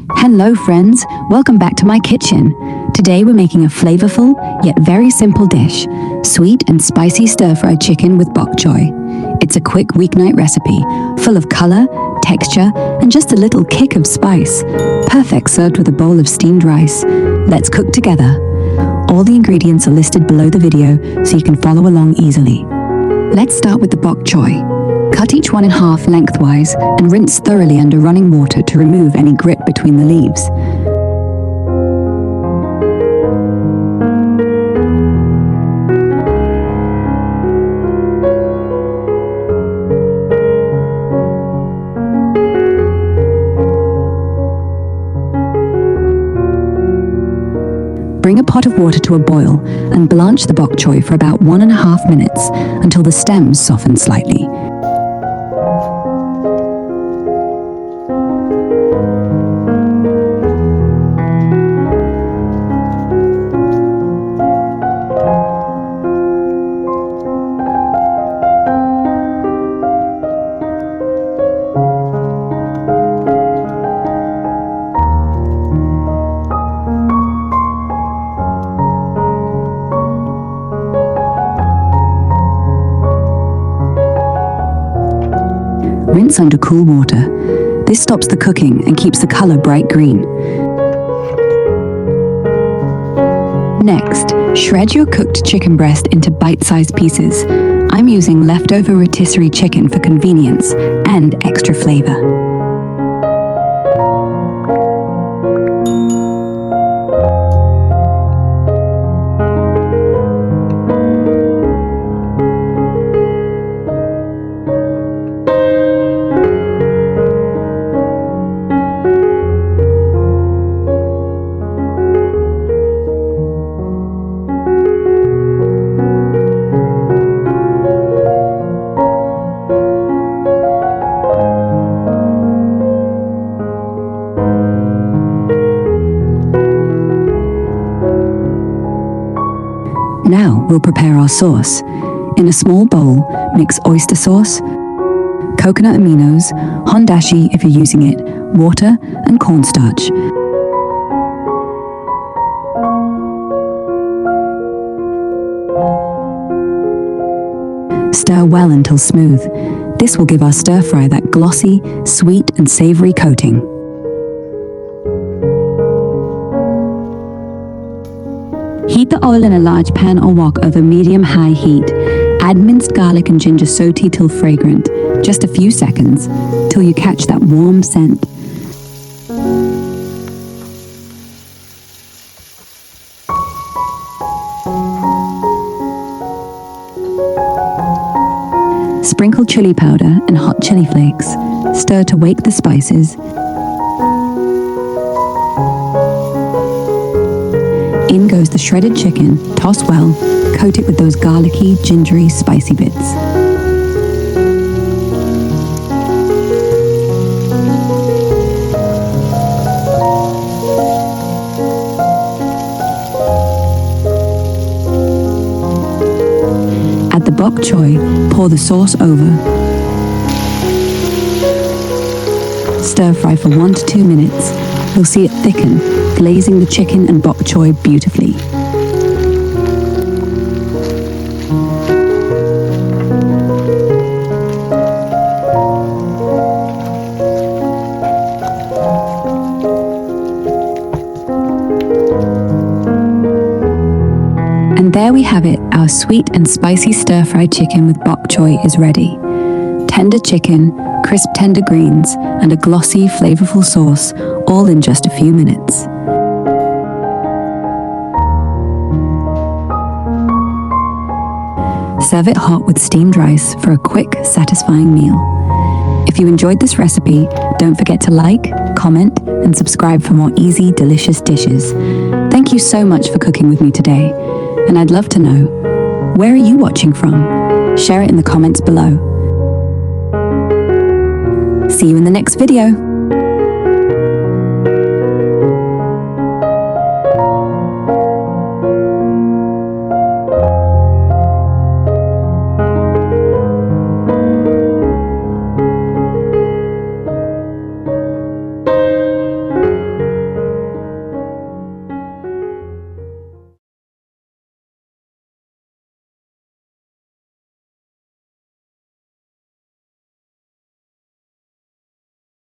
Hello friends, welcome back to my kitchen. Today we're making a flavorful yet very simple dish, sweet and spicy stir-fried chicken with bok choy. It's a quick weeknight recipe, full of color, texture, and just a little kick of spice. Perfect served with a bowl of steamed rice. Let's cook together. All the ingredients are listed below the video so you can follow along easily. Let's start with the bok choy. Cut each one in half lengthwise and rinse thoroughly under running water to remove any grit between the leaves. Bring a pot of water to a boil and blanch the bok choy for about 1.5 minutes until the stems soften slightly. Rinse under cool water. This stops the cooking and keeps the color bright green. Next, shred your cooked chicken breast into bite-sized pieces. I'm using leftover rotisserie chicken for convenience and extra flavor. Now we'll prepare our sauce. In a small bowl, mix oyster sauce, coconut aminos, hondashi if you're using it, water, and cornstarch. Stir well until smooth. This will give our stir fry that glossy, sweet, and savory coating. Heat the oil in a large pan or wok over medium-high heat. Add minced garlic and ginger sauté till fragrant, just a few seconds, till you catch that warm scent. Sprinkle chili powder and hot chili flakes. Stir to wake the spices. In goes the shredded chicken, toss well, coat it with those garlicky, gingery, spicy bits. Add the bok choy, pour the sauce over. Stir fry for 1 to 2 minutes. You'll see it thicken, glazing the chicken and bok choy beautifully. And there we have it, our sweet and spicy stir-fried chicken with bok choy is ready. Tender chicken, crisp tender greens, and a glossy, flavorful sauce, all in just a few minutes. Serve it hot with steamed rice for a quick, satisfying meal. If you enjoyed this recipe, don't forget to like, comment, and subscribe for more easy, delicious dishes. Thank you so much for cooking with me today, and I'd love to know, where are you watching from? Share it in the comments below. See you in the next video.